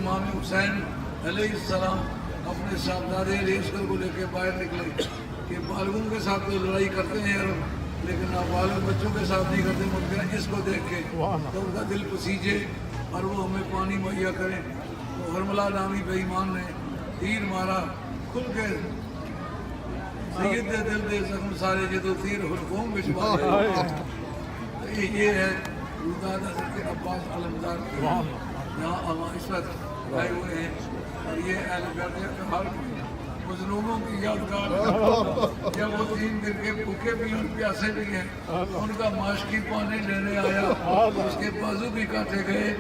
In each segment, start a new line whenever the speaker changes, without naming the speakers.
امام حسین علیہ السلام اپنے صاحبزادے ریسکر کو لے کے باہر نکلے کہ بالغوں کے ساتھ تو لڑائی کرتے ہیں عرب لیکن نابالغ بچوں کے ساتھ نہیں کرتے. ممکن اس کو دیکھ کے تو ان کا دل پسیجے اور وہ ہمیں پانی مہیا کریں. تو ہرملہ نامی بے ایمان نے تیر مارا کھل کے سید دے دل دے زخم سارے جدو تیر حلقوں میں چھپا گئے. یہ ہے روداد حضرت عباس علمدار کے یہاں اس وقت آئے ہوئے ہیں اور یہ اہل بیت کے ہر مظلوموں کی یادگار جب وہ 3 دن کے بھوکے بھی اور پیاسے بھی ہیں ان کا ماشکی پانی لینے آیا اس کے بازو بھی کاٹے گئے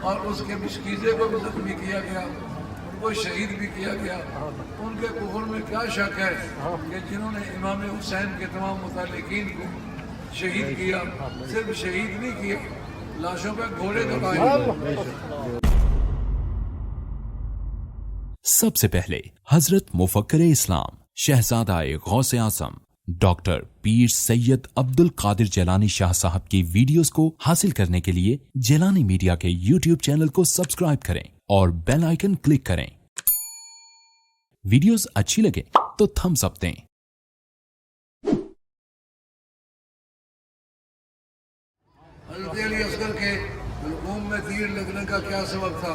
اور اس کے مشکیزے کو بھی زخمی کیا گیا, ان کو شہید بھی کیا گیا. ان کے کفر میں کیا شک ہے کہ جنہوں نے امام حسین کے تمام متعلقین کو شہید کیا, صرف شہید نہیں کیا, لاشوں پہ گھوڑے دوڑائے.
سب سے پہلے حضرت مفکر اسلام شہزادہ غوث اعظم ڈاکٹر پیر سید عبد القادر جیلانی شاہ صاحب کی ویڈیوز کو حاصل کرنے کے لیے جیلانی میڈیا کے یوٹیوب چینل کو سبسکرائب کریں اور بیل آئیکن کلک کریں. ویڈیوز اچھی لگے تو تھمز اپ دیں.
حضرت علی اصغر کے حلقوم میں تیر لگنے کا کیا سبب تھا؟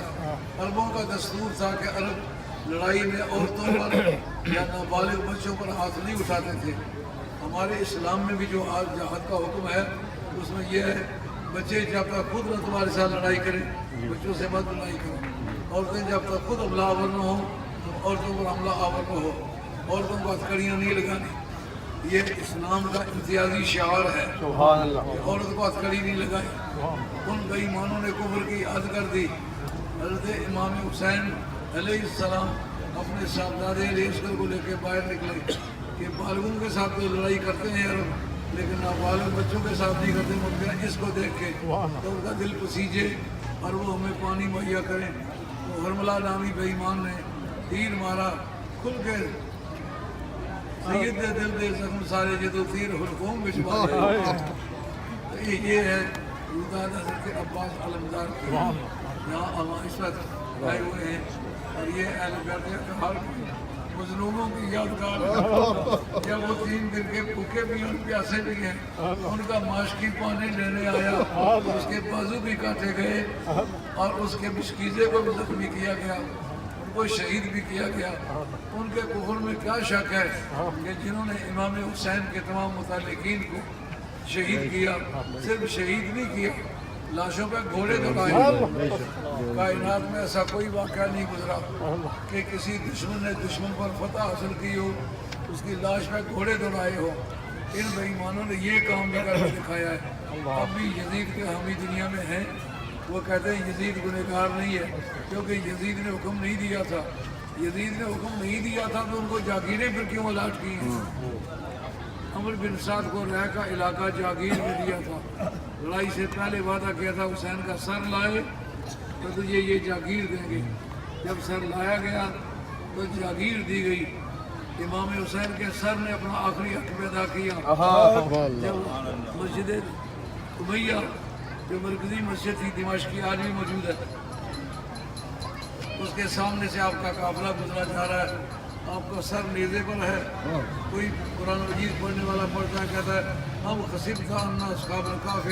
عربوں کا دستور تھا کہ عرب لڑائی میں عورتوں پر یا نابالغ بچوں پر ہاتھ نہیں اٹھاتے تھے. ہمارے اسلام میں بھی جو آج جہاد کا حکم ہے اس میں یہ ہے بچے جب تک خود نہ تمہارے ساتھ لڑائی کریں بچوں سے مت لڑائی کرو. عورتیں جب تک خود حملہ آور نہ ہو عورتوں پر حملہ آور نہ ہو. عورتوں کو ہتھکڑیاں نہیں لگانی, یہ اسلام کا امتیازی شعار ہے. عورت کو ہتھکڑی نہیں لگائی. ان بے ایمانوں نے کفر کی حد کر دی. حضرت امام حسین علیہ السلام اپنے صاحبزادے ریسکر کو لے کے باہر نکلے کہ بالغوں کے ساتھ تو لڑائی کرتے ہیں عرب لیکن نابالغ بچوں کے ساتھ نہیں کرتے. ممکن اس کو دیکھ کے تو ان کا دل پسیجے اور وہ ہمیں پانی مہیا کریں. تو ہرملہ نامی بے ایمان نے تیر مارا کھل کے سید دے دل دے زخم سارے جدو تیر حلقوں میں چھپا گئے. یہ ہے روداد حضرت عباس علمدار کے یہاں اس وقت آئے ہوئے ہیں اور یہ اہل بیت کے ہر مظلوموں کی یادگار جب وہ 3 دن کے بھوکے بھی اور پیاسے بھی ہیں ان کا ماشکی پانی لینے آیا اس کے بازو بھی کاٹے گئے اور اس کے مشکیزے کو بھی زخمی کیا گیا, ان کو شہید بھی کیا گیا. ان کے کفر میں کیا شک ہے کہ جنہوں نے امام حسین کے تمام متعلقین کو شہید کیا, صرف شہید نہیں کیا, لاشوں پہ گھوڑے دوڑائے. کائنات میں ایسا کوئی واقعہ نہیں گزرا کہ کسی دشمن نے دشمن پر فتح حاصل کی ہو اس کی لاش پہ گھوڑے دوڑائے ہو. ان بے ایمانوں نے یہ کام بھی کر کے دکھایا ہے. اب بھی یزید کے حامی دنیا میں ہیں, وہ کہتے ہیں یزید گنہگار نہیں ہے کیونکہ یزید نے حکم نہیں دیا تھا. یزید نے حکم نہیں دیا تھا تو ان کو جاگیریں پھر کیوں الاٹ کی ہیں؟ عمر بن سعد کو رہ کا علاقہ جاگیر میں دیا تھا. لڑائی سے پہلے وعدہ کیا تھا حسین کا سر لائے تو تجھے یہ جاگیر دیں گے. جب سر لایا گیا تو جاگیر دی گئی. امام حسین کے سر نے اپنا آخری حق پیدا کیا. جب مسجد امیہ جو مرکزی مسجد تھی دمشق کی آج بھی موجود ہے اس کے سامنے سے آپ کا قافلہ گزرا جا رہا ہے. آپ کا سر نیزے پر ہے. کوئی قرآن مجید پڑھنے والا پڑھتا ہے کہتا ہے ہم خصیبتا انا اصحاب الکہف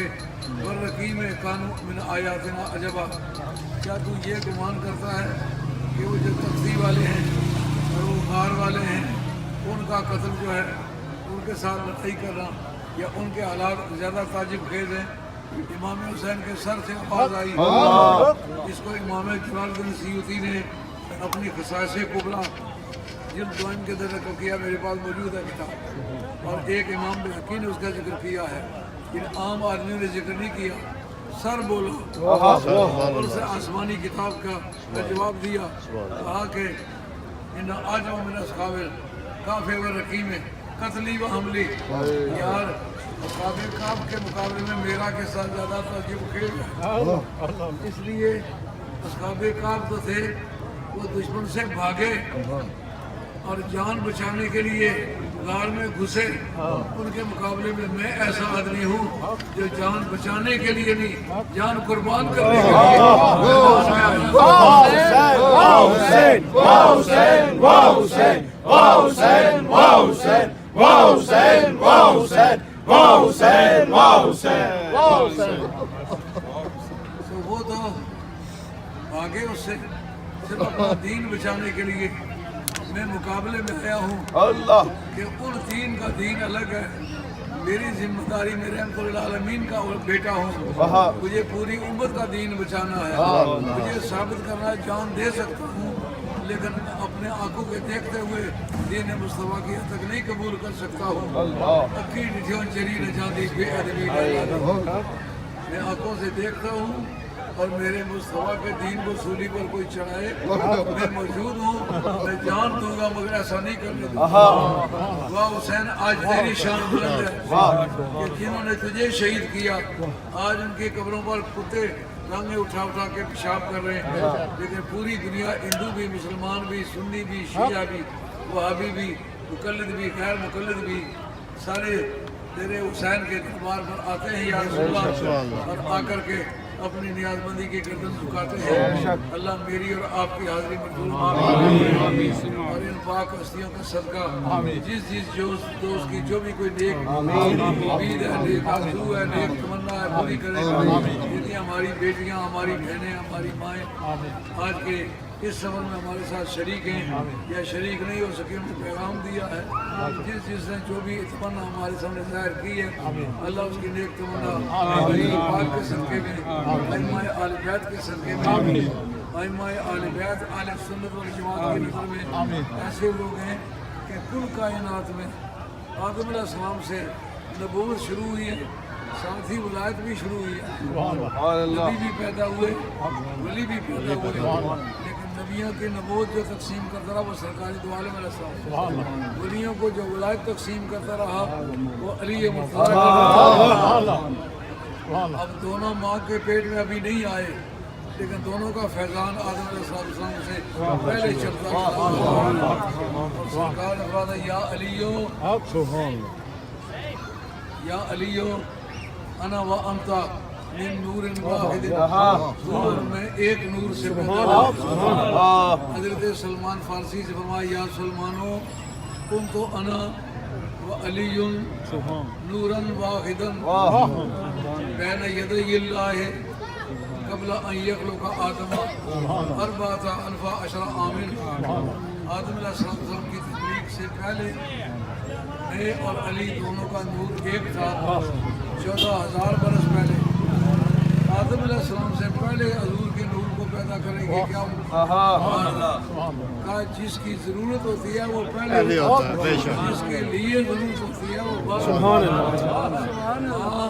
والرقیم کانوا من آیاتنا عجبا. کیا تو یہ گمان کرتا ہے کہ وہ جو تختی والے ہیں اور وہ غار والے ہیں ان کا قتل جو ہے ان کے ساتھ لڑائی کرنا یا ان کے حالات زیادہ تعجب خیز ہیں؟ امام حسین کے سر سے آواز آئی. اس کو امام جلال الدین سیوطی نے اپنی خصائص کبریٰ جلد دوئم کے در ذکر کیا, میرے پاس موجود ہے کتاب, اور ایک امام بحقی نے اس کا ذکر کیا ہے. ان عام آدمیوں نے ذکر نہیں کیا. سر بولا اور اسے آسمانی کتاب کا جواب دیا, کہا کہ ان آجو من اصحاب الکہف والرقیم قتلی و حملی. یار اصحاب کہف کے مقابلے میں میرا کے ساتھ زیادہ تعجب خیز ہے. اس لیے اصحاب کہف تو تھے وہ دشمن سے بھاگے اور جان بچانے کے لیے غار میں گھسے ان کے مقابلے میں میں ایسا آدمی ہوں جو جان بچانے کے لیے نہیں جان قربان کرنے کے تو وہ تو آگے اس سے صرف اپنا دین بچانے کے لیے میں مقابلے میں آیا ہوں کہ ان دین کا دین الگ ہے. میری ذمہ داری میں رحمت العالمین کا بیٹا ہوں, مجھے پوری امت کا دین بچانا ہے. مجھے ثابت کرنا جان دے سکتا ہوں لیکن اپنے آنکھوں کے دیکھتے ہوئے دین مصطفیٰ کی حد تک نہیں قبول کر سکتا ہوں. اکی ڈٹھیوں چری نہ جاندی بے ادبی میں آنکھوں سے دیکھتا ہوں اور میرے مصطفیٰ کے دین کو سولی پر کوئی چڑھائے میں موجود ہوں, میں جان دوں گا مگر ایسا نہیں کرنے دوں گا. واہ حسین, آج تیری شان بلند ہے کہ جنہوں نے تجھے شہید کیا آج ان کی قبروں پر کتے ٹانگیں اٹھا اٹھا کے پیشاب کر رہے ہیں. لیکن پوری دنیا ہندو بھی, مسلمان بھی, سنی بھی, شیعہ بھی, وہابی بھی, مقلد بھی, غیر مقلد بھی, سارے تیرے حسین کے دربار پر آتے ہیں یا رسول اللہ, اور آ کر کے اپنی نیاز مندی کی گردن جھکاتے ہیں. اللہ میری اور آپ کی حاضری منظور اور ان پاک ہستیوں کا صدقہ جس دوست کی جو بھی کوئی نیک امید ہے, نیک آرزو ہے, نیک تمنا ہے, پوری کرے. جتنی ہماری بیٹیاں, ہماری بہنیں, ہماری مائیں آج کے اس سفر میں ہمارے ساتھ شریک ہیں یا شریک نہیں ہو سکے, ان کو پیغام دیا ہے. جس نے جو بھی تمنا ہمارے سامنے ظاہر کی ہے اللہ اس کی نیک تمنا پاک کے صدقے میں, ائمہ اہل بیت کے صدقے میں, ائمہ اہل بیت اہل سنت والجماعت کی نظر میں ایسے لوگ ہیں کہ کل کائنات میں آدم علیہ السلام سے نبوت شروع ہوئی ہے, ساتھ ہی ولایت بھی شروع ہوئی ہے. نبی بھی پیدا ہوئے, ولی بھی پیدا ہوئے, لیکن نبیوں کی نبوت جو تقسیم کرتا رہا وہ سرکاری دو عالم علیہ السلام. ولیوں کو جو ولایت تقسیم کرتا رہا وہ علی مرتضیٰ. اب دونوں ماں کے پیٹ میں ابھی نہیں آئے لیکن دونوں کا فیضان آدم علیہ السلام سے پہلے چلتا رہا. سرکار نے فرمایا یا علیو انا و انتا من نور واحد, نور میں ایک نور سے پیدا. حضرت سلمان فارسی سے فرمایا یا سلمانو کنت انا و علی نورا واحدا بین یدی اللہ قبل ان یخلق آدم 14,000 عام. آدم علیہ السلام کی تخلیق سے پہلے میں اور علی دونوں کا نور ایک تھا. 14,000 برس پہلے آدم علیہ السلام سے پہلے حضور کے نور کو پیدا کریں گے. کیا کہا جس کی ضرورت ہوتی ہے وہ پہلے ہوتا ہے, جس کے لیے ضرورت ہوتی ہے وہ بعد. سبحان اللہ.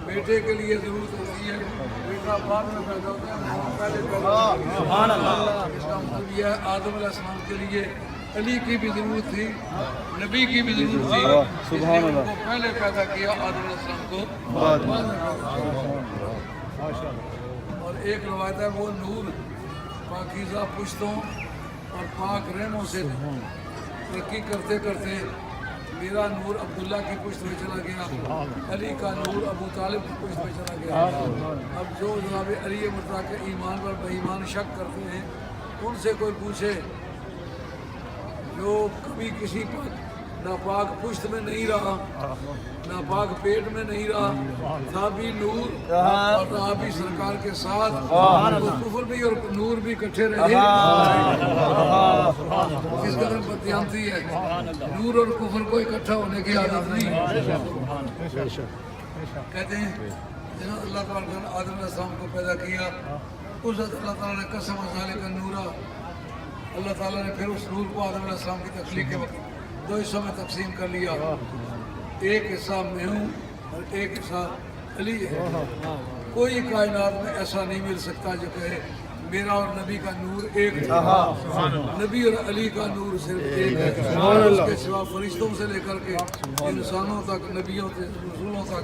بیٹے کے لیے ضرورت ہوتی ہے, بیٹا بعد میں پیدا ہوتا ہے, پہلے پیدا ہوتا ہے. اس کا مطلب یہ ہے آدم علیہ السلام کے لیے علی کی بھی ضرورت تھی, نبی کی بھی ضرورت تھی, اس نے ان کو پہلے پیدا کیا, آدم علیہ السلام کو بعد میں پیدا کیا. اور ایک روایت ہے وہ نور پاکیزہ پشتوں اور پاک رحموں سے ترقی کرتے کرتے میرا نور عبداللہ کی پشت میں چلا گیا, علی کا نور ابو طالب کی پشت میں چلا گیا. اب جو جناب علی مرتضیٰ کے ایمان پر بے ایمان شک کرتے ہیں ان سے کوئی پوچھے جو کبھی کسی ناپاک پشت میں نہیں رہا, ناپاک پیٹ میں نہیں رہا, تھا بھی نور اور رہا بھی سرکار کے ساتھ, کفر بھی اور نور بھی کٹھے رہے. کس قدر بدیانتی ہے, نور اور کفر کو اکٹھا ہونے کی عادت نہیں. کہتے ہیں جنہوں اللہ تعالیٰ نے آدم علیہ السلام کو پیدا کیا اس وقت اللہ تعالیٰ نے قسم ذالک النورا, اللہ تعالیٰ نے پھر اس نور کو آدم علیہ السلام کی تخلیق کے وقت 2 حصوں میں تقسیم کر لیا. ایک حصہ میں ہوں اور ایک حصہ علی ہے. کوئی کائنات میں ایسا نہیں مل سکتا جو کہے میرا اور نبی کا نور ایک تھا. نبی اور علی کا نور صرف ایک ہے. اس کے سوا فرشتوں سے لے کر کے انسانوں تک, نبیوں سے, رسولوں تک,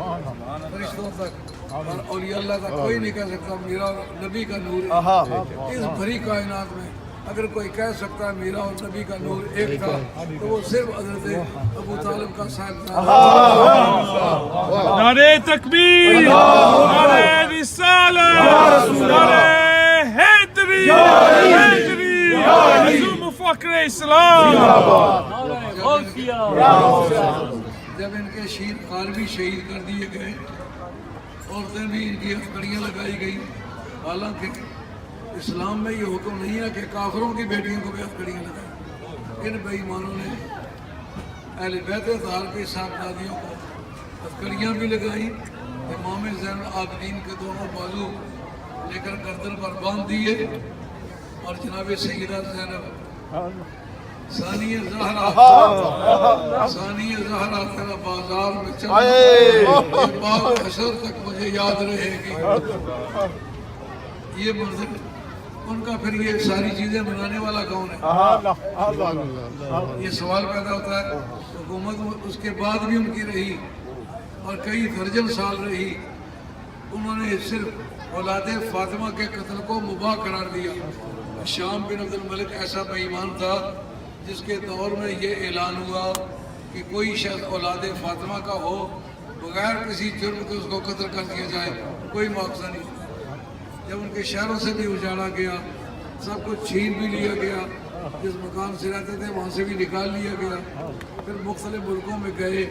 فرشتوں تک اور اولیاء اللہ تک کوئی نہیں کہہ سکتا میرا اور نبی کا نور. اس بھری کائنات میں اگر کوئی کہہ سکتا ہے میرا اور نبی کا نور ایک تھا تو وہ صرف حضرت ابو طالب کا صاحب تھا.
نعرہ تکبیر، نعرہ رسالہ، نعرہ حیدری، حضور مفکر اسلام.
جب ان کے شیر قالبی شہید کر دیے گئے، عورتیں بھی ان کی ہتھکڑیاں لگائی گئی. حالانکہ اسلام میں یہ حکم نہیں ہے کہ کافروں کی بیٹیوں کو بھی ہتھکڑیاں لگائیں. ان بے ایمانوں نے اہل بیت اطہار کے صاحبزادیوں کو ہتھکڑیاں بھی لگائیں. امام زین العابدین کے دونوں بازو لے کر گردن پر باندھ دیے اور جناب سیدہ زینب ثانی زہرا تیرا بازار میں چل بات حشر تک مجھے یاد رہے گی. یہ منظر ان کا پھر یہ ساری چیزیں بنانے والا کون ہے؟ یہ سوال پیدا ہوتا ہے. حکومت اس کے بعد بھی ان کی رہی اور کئی درجن سال رہی. انہوں نے صرف اولاد فاطمہ کے قتل کو مباح قرار دیا. شام بن عبد الملک ایسا بے ایمان تھا جس کے دور میں یہ اعلان ہوا کہ کوئی شخص اولاد فاطمہ کا ہو بغیر کسی جرم کے اس کو قتل کر دیا جائے، کوئی مواخذہ نہیں. جب ان کے شہروں سے بھی اجاڑا گیا، سب کچھ چھین بھی لیا گیا، جس مکان سے رہتے تھے وہاں سے بھی نکال لیا گیا. پھر مختلف ملکوں میں گئے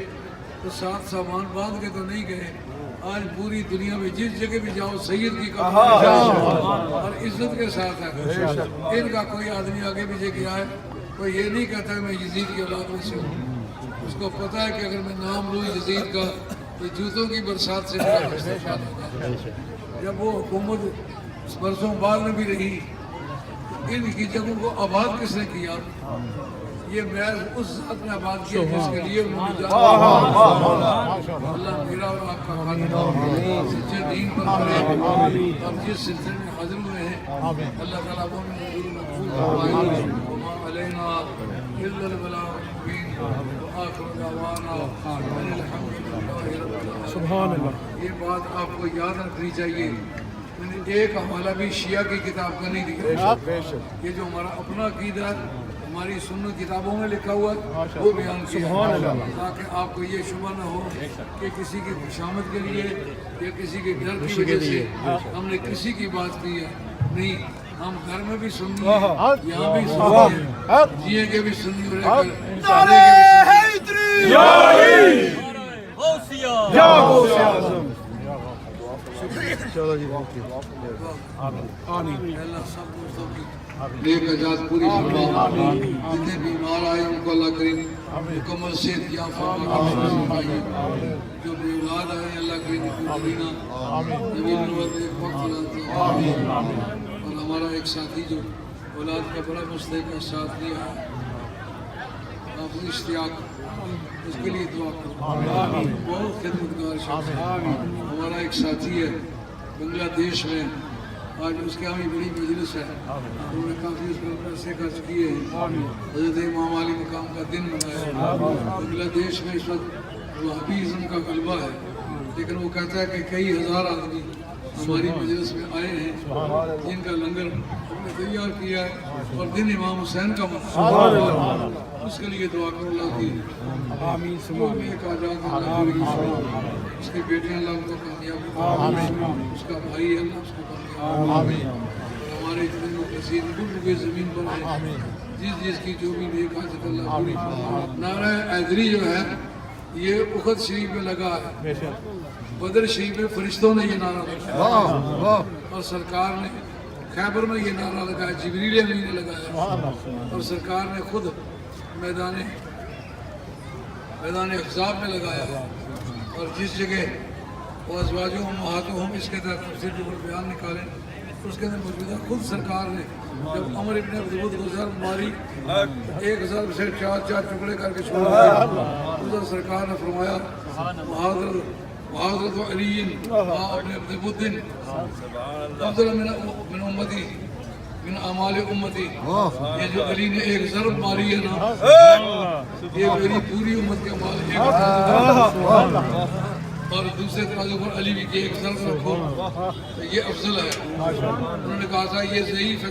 تو ساتھ سامان باندھ کے تو نہیں گئے. آج پوری دنیا میں جس جگہ بھی جاؤ سید کی قبر اور عزت کے ساتھ ہے. ان کا کوئی آدمی آگے پیچھے گیا ہے کوئی یہ نہیں کہتا ہے میں یزید کی اولاد میں سے ہوں. اس کو پتہ ہے کہ اگر میں نام لوں یزید کا تو جوتوں کی برسات سے میرا استقبال ہوگا. جب وہ حکومت برسوں بعد میں بھی رہی تو ان کی جگہوں کو آباد کس نے کیا؟ یہ محض اس ذات نے آباد کیا جس کے لیے انہوں نے جانا. اللہ میرا اور آپ کا خاتمہ سچے دین پر کرے اور جس سلسلے میں حاضر ہوئے ہیں اللہ تعالیٰ وہ مقبول فرمائے. وما علینا الا البلاغ المبین وآخر دعوانا ان الحمد للہ رب العالمین.
سبحان اللہ.
یہ بات آپ کو یاد رکھنی چاہیے. میں نے ایک حوالہ بھی شیعہ کی کتاب کا نہیں دیا. یہ جو ہمارا اپنا عقیدہ ہے ہماری سنت کتابوں میں لکھا ہوا ہے وہ بیان کیا تاکہ آپ کو یہ شبہ نہ ہو کہ کسی کی خوشامد کے لیے یا کسی کے ڈر کی وجہ سے ہم نے کسی کی بات کی ہے. نہیں، ہم گھر میں بھی سنی ہے، یہاں بھی سنی ہے، جیے کے بھی سنی ہو رہے اللہ سب دوستوں کی نیک نجات پوری فرما. جتنے بیمار آئے ان کو اللہ کریم مکمل صحت یافتہ فرمائے. جو بے اولاد آئے اللہ کریم نبینا زمین نور ایک وقت اور ہمارا ایک ساتھی جو اولاد کا بڑا مسئلے کا ساتھ دیا ہے آپ اشتیاق اس کے لیے دعا کرو. بہت خدمتگار شخص ہے. ہمارا ایک ساتھی ہے بنگلہ دیش میں، آج اس کے ہمیں بڑی مجلس ہے. انہوں نے کافی اس پر پیسے خرچ کیے ہیں. حضرت امام علی مقام کا دن منایا. بنگلہ دیش میں اس وقت وہابیزم کا غلبہ ہے، لیکن وہ کہتا ہے کہ کئی ہزار آدمی ہماری مجلس میں آئے ہیں جن کا لنگر ہم نے تیار کیا ہے اور دن امام حسین کا منایا. اس کے لیے دعا کرو اللہ کی نیک آجات اس کی بیٹیاں اللہ کو کامیابی، اس کا بھائی ہے اللہ اس کو کامیابی. ہمارے اتنے کثیر گل زمین پر ہے جس کی جو بھی نیک حاجت اللہ پوری. نعرہ حیدری جو ہے یہ اخد شریف میں لگا ہے، بدر شریف میں فرشتوں نے یہ نعرہ لگایا اور سرکار نے خیبر میں یہ نعرہ لگایا، جبریل امین نے لگایا اور سرکار نے خود میدان احزاب میں لگایا. اور جس جگہ وہ ازواجہم امہاتہم اس کے تحت تفسیر جو بیان نکالیں اس کے اندر موجودہ خود سرکار نے جب عمر ابن عبدالود کو ضرب ماری 1000 سے 4 ٹکڑے کر کے چھوڑ دیا، ادھر سرکار نے فرمایا وحضرت علی ابن عبدالود افضل من امتی من اعمال امتی. یہ جو علی نے ایک ضرب ماری ہے نا یہ میری پوری امت کے اعمال ایک اور دوسرے ترازو پر علی بھی کہ ایک ضرب رکھو یہ افضل ہے. انہوں نے کہا تھا یہ ضعیف ہے